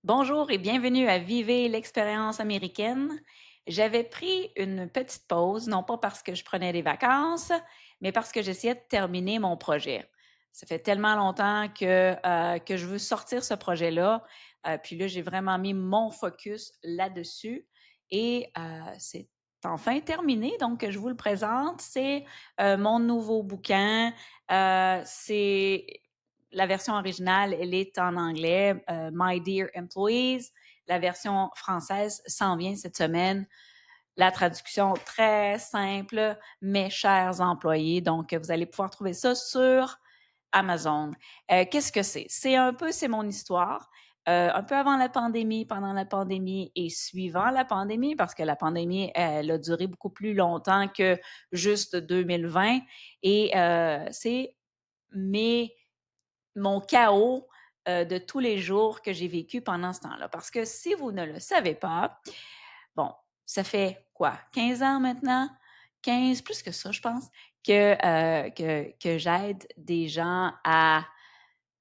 Bonjour et bienvenue à Vivez l'expérience américaine. J'avais pris une petite pause, non pas parce que je prenais des vacances, mais parce que j'essayais de terminer mon projet. Ça fait tellement longtemps que je veux sortir ce projet-là. Puis là, j'ai vraiment mis mon focus là-dessus et c'est enfin terminé. Donc, je vous le présente. C'est mon nouveau bouquin. C'est la version originale, elle est en anglais, My Dear Employees. La version française s'en vient cette semaine. La traduction très simple, mes chers employés. Donc, vous allez pouvoir trouver ça sur Amazon. Qu'est-ce que c'est? C'est mon histoire. Un peu avant la pandémie, pendant la pandémie et suivant la pandémie, parce que la pandémie, elle a duré beaucoup plus longtemps que juste 2020. Et c'est mes mon chaos de tous les jours que j'ai vécu pendant ce temps-là. Parce que si vous ne le savez pas, bon, ça fait quoi, 15 ans maintenant? 15, plus que ça, je pense, que j'aide des gens à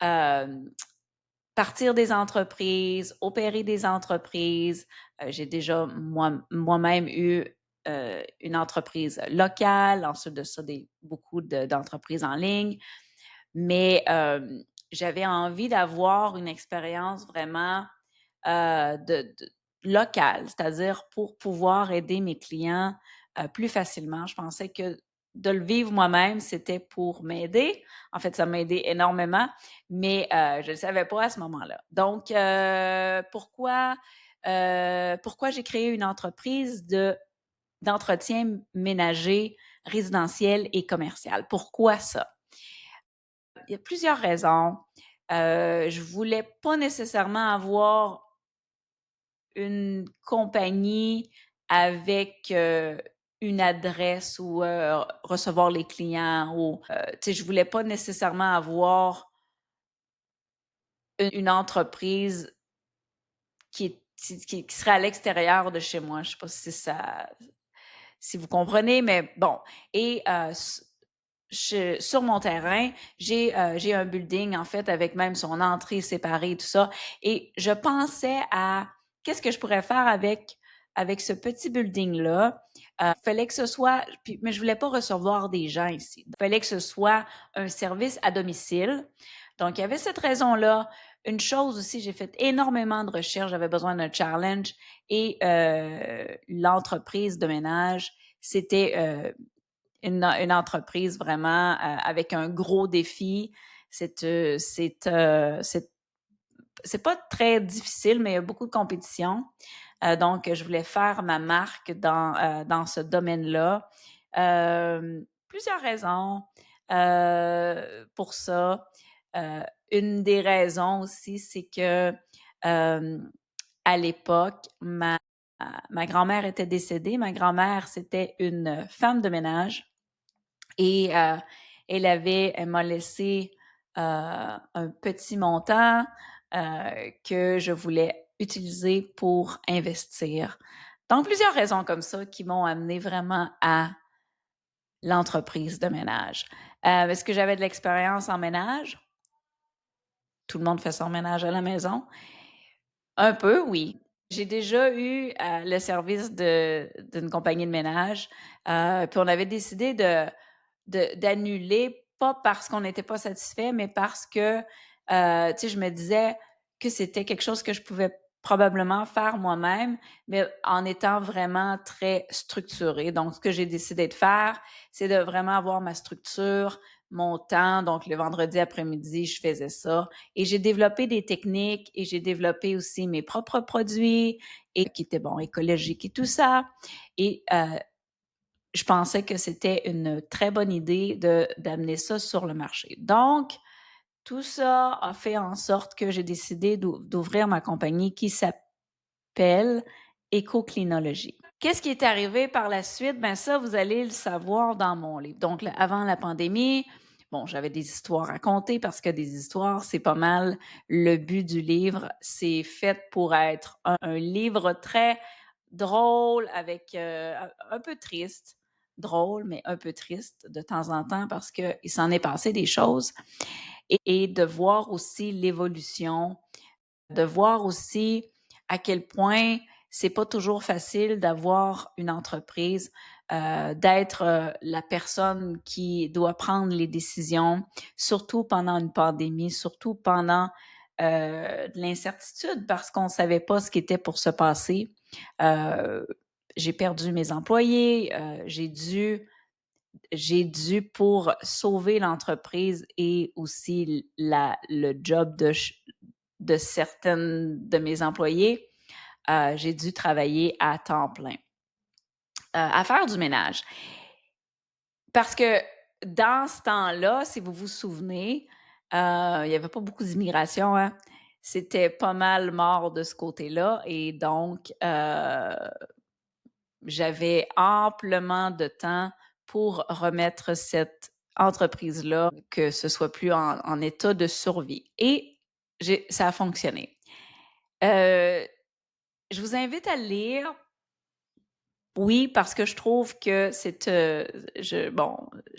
euh, partir des entreprises, opérer des entreprises. J'ai déjà moi-même eu une entreprise locale, ensuite de ça, beaucoup d'entreprises en ligne. Mais j'avais envie d'avoir une expérience vraiment locale, c'est-à-dire pour pouvoir aider mes clients plus facilement. Je pensais que de le vivre moi-même, c'était pour m'aider. En fait, ça m'a aidé énormément, mais je ne le savais pas à ce moment-là. Donc, pourquoi j'ai créé une entreprise d'entretien ménager, résidentiel et commercial? Pourquoi ça? Il y a plusieurs raisons. Je voulais pas nécessairement avoir une compagnie avec une adresse ou recevoir les clients ou je voulais pas nécessairement avoir une entreprise qui serait à l'extérieur de chez moi. Je sais pas si vous comprenez, mais bon. Et sur mon terrain, j'ai un building, en fait, avec même son entrée séparée, tout ça. Et je pensais à qu'est-ce que je pourrais faire avec ce petit building-là. Fallait que ce soit, mais je voulais pas recevoir des gens ici. Fallait que ce soit un service à domicile. Donc, il y avait cette raison-là. Une chose aussi, j'ai fait énormément de recherches, j'avais besoin d'un challenge et l'entreprise de ménage, c'était une entreprise vraiment avec un gros défi. C'est pas très difficile, mais il y a beaucoup de compétition. Donc, je voulais faire ma marque dans ce domaine-là. Plusieurs raisons pour ça. Une des raisons aussi, c'est que à l'époque, ma grand-mère était décédée. Ma grand-mère, c'était une femme de ménage et elle m'a laissé un petit montant que je voulais utiliser pour investir. Donc, plusieurs raisons comme ça qui m'ont amené vraiment à l'entreprise de ménage. Est-ce que j'avais de l'expérience en ménage? Tout le monde fait son ménage à la maison. Un peu, oui. J'ai déjà eu le service d'une compagnie de ménage, puis on avait décidé d'annuler, pas parce qu'on n'était pas satisfait, mais parce que, je me disais que c'était quelque chose que je pouvais probablement faire moi-même, mais en étant vraiment très structurée. Donc, ce que j'ai décidé de faire, c'est de vraiment avoir ma structure, mon temps. Donc, le vendredi après-midi, je faisais ça. Et j'ai développé des techniques et j'ai développé aussi mes propres produits et qui étaient, bon, écologiques et tout ça. Et je pensais que c'était une très bonne idée d'amener ça sur le marché. Donc, tout ça a fait en sorte que j'ai décidé d'ouvrir ma compagnie qui s'appelle Écoclinologie. Qu'est-ce qui est arrivé par la suite? Ben ça, vous allez le savoir dans mon livre. Donc, avant la pandémie, bon, j'avais des histoires à conter parce que des histoires, c'est pas mal le but du livre. C'est fait pour être un livre très drôle avec un peu triste. Drôle, mais un peu triste de temps en temps parce qu'il s'en est passé des choses et de voir aussi l'évolution de voir aussi à quel point c'est pas toujours facile d'avoir une entreprise, d'être la personne qui doit prendre les décisions, surtout pendant une pandémie, surtout pendant de l'incertitude parce qu'on ne savait pas ce qui était pour se passer. J'ai perdu mes employés, j'ai dû pour sauver l'entreprise et aussi le job de certaines de mes employés, j'ai dû travailler à temps plein, à faire du ménage. Parce que dans ce temps-là, si vous vous souvenez, il n'y avait pas beaucoup d'immigration, hein? C'était pas mal mort de ce côté-là et donc j'avais amplement de temps pour remettre cette entreprise-là, que ce soit plus en état de survie. Et ça a fonctionné. Je vous invite à lire. Oui, parce que je trouve que je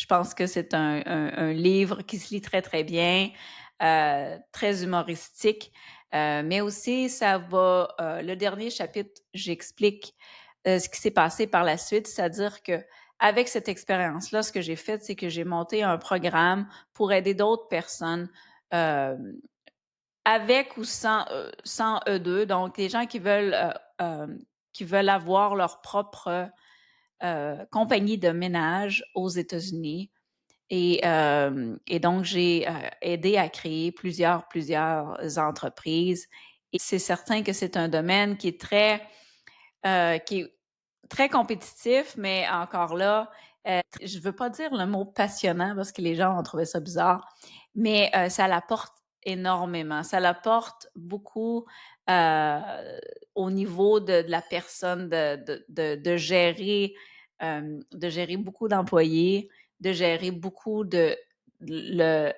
pense que c'est un livre qui se lit très, très bien, très humoristique, mais aussi le dernier chapitre, j'explique ce qui s'est passé par la suite, c'est-à-dire que avec cette expérience-là, ce que j'ai fait, c'est que j'ai monté un programme pour aider d'autres personnes, euh, avec ou sans eux deux, donc les gens qui veulent avoir leur propre compagnie de ménage aux États-Unis. Et donc, j'ai aidé à créer plusieurs entreprises. Et c'est certain que c'est un domaine qui est très compétitif, mais encore là, je ne veux pas dire le mot passionnant parce que les gens vont trouver ça bizarre, mais ça l'apporte énormément. Ça l'apporte beaucoup au niveau de la personne de gérer beaucoup d'employés, de gérer beaucoup le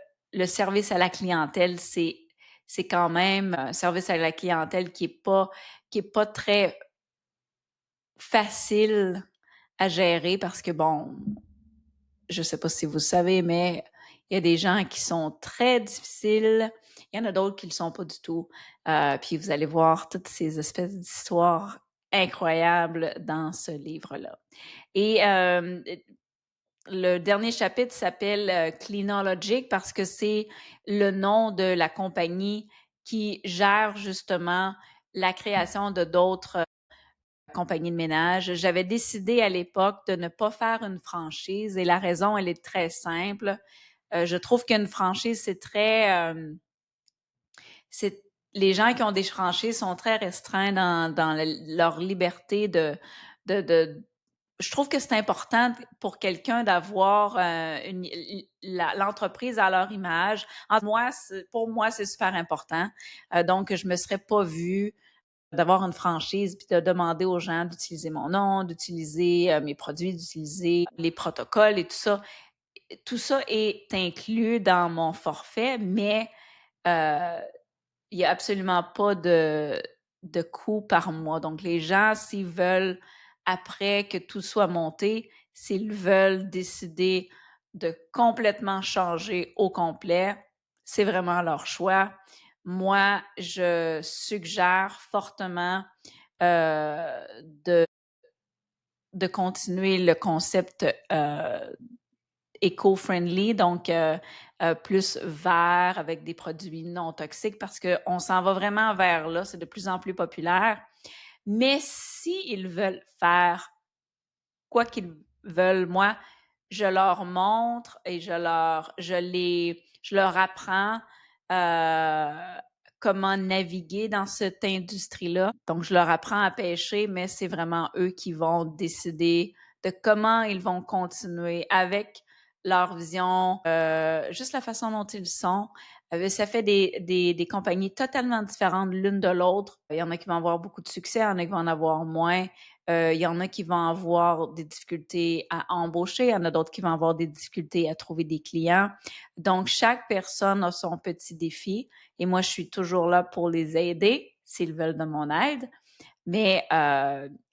service à la clientèle. C'est quand même un service à la clientèle qui est pas très facile à gérer parce que, bon, je ne sais pas si vous savez, mais il y a des gens qui sont très difficiles. Il y en a d'autres qui ne le sont pas du tout. Puis vous allez voir toutes ces espèces d'histoires incroyables dans ce livre-là. Et le dernier chapitre s'appelle Cleanologic parce que c'est le nom de la compagnie qui gère justement la création de d'autres compagnie de ménage. J'avais décidé à l'époque de ne pas faire une franchise et la raison, elle est très simple. Je trouve qu'une franchise, c'est les gens qui ont des franchises sont très restreints dans leur liberté de je trouve que c'est important pour quelqu'un d'avoir l'entreprise à leur image. Pour moi, c'est super important. Donc, je me serais pas vue d'avoir une franchise puis de demander aux gens d'utiliser mon nom, d'utiliser mes produits, d'utiliser les protocoles et tout ça. Tout ça est inclus dans mon forfait, mais euh, il n'y a absolument pas de coût par mois. Donc, les gens, s'ils veulent, après que tout soit monté, s'ils veulent décider de complètement changer au complet, c'est vraiment leur choix. Moi, je suggère fortement de continuer le concept éco-friendly, donc plus vert avec des produits non toxiques parce qu'on s'en va vraiment vers là, c'est de plus en plus populaire. Mais s'ils veulent faire quoi qu'ils veulent, moi, je leur montre et je leur apprends comment naviguer dans cette industrie-là. Donc, je leur apprends à pêcher, mais c'est vraiment eux qui vont décider de comment ils vont continuer avec leur vision, juste la façon dont ils sont. Ça fait des compagnies totalement différentes l'une de l'autre. Il y en a qui vont avoir beaucoup de succès, il y en a qui vont en avoir moins. Il y en a qui vont avoir des difficultés à embaucher, il y en a d'autres qui vont avoir des difficultés à trouver des clients. Donc, chaque personne a son petit défi et moi, je suis toujours là pour les aider s'ils veulent de mon aide, mais,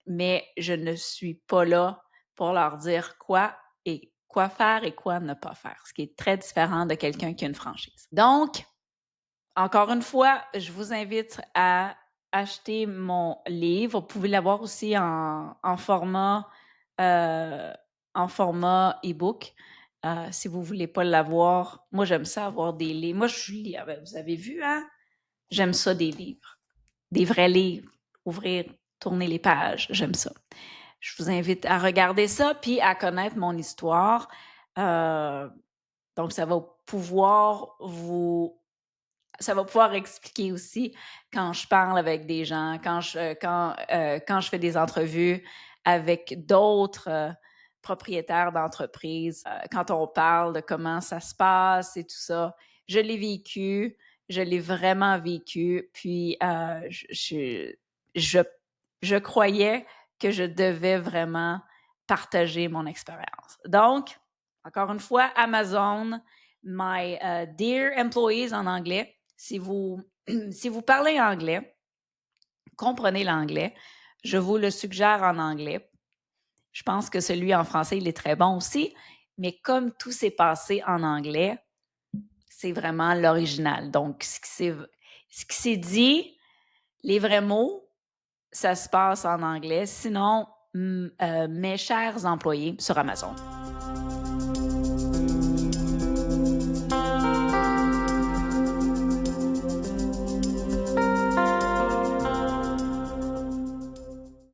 mais je ne suis pas là pour leur dire quoi faire et quoi ne pas faire, ce qui est très différent de quelqu'un qui a une franchise. Donc, Encore une fois, je vous invite à acheter mon livre. Vous pouvez l'avoir aussi euh, en format e-book. Si vous voulez pas l'avoir, moi j'aime ça avoir des livres. Moi je lis, vous avez vu, hein? J'aime ça des livres, des vrais livres. Ouvrir, tourner les pages, j'aime ça. Je vous invite à regarder ça puis à connaître mon histoire. Euh, donc ça va pouvoir expliquer aussi quand je parle avec des gens, quand je fais des entrevues avec d'autres propriétaires d'entreprises, quand on parle de comment ça se passe et tout ça. Je l'ai vécu, je l'ai vraiment vécu, puis je, je croyais que je devais vraiment partager mon expérience. Donc, encore une fois, Amazon, my dear employees en anglais, si vous, si vous parlez anglais, comprenez l'anglais, je vous le suggère en anglais. Je pense que celui en français, il est très bon aussi, mais comme tout s'est passé en anglais, c'est vraiment l'original. Donc, ce qui s'est dit, les vrais mots, ça se passe en anglais. Sinon, mes chers employés sur Amazon.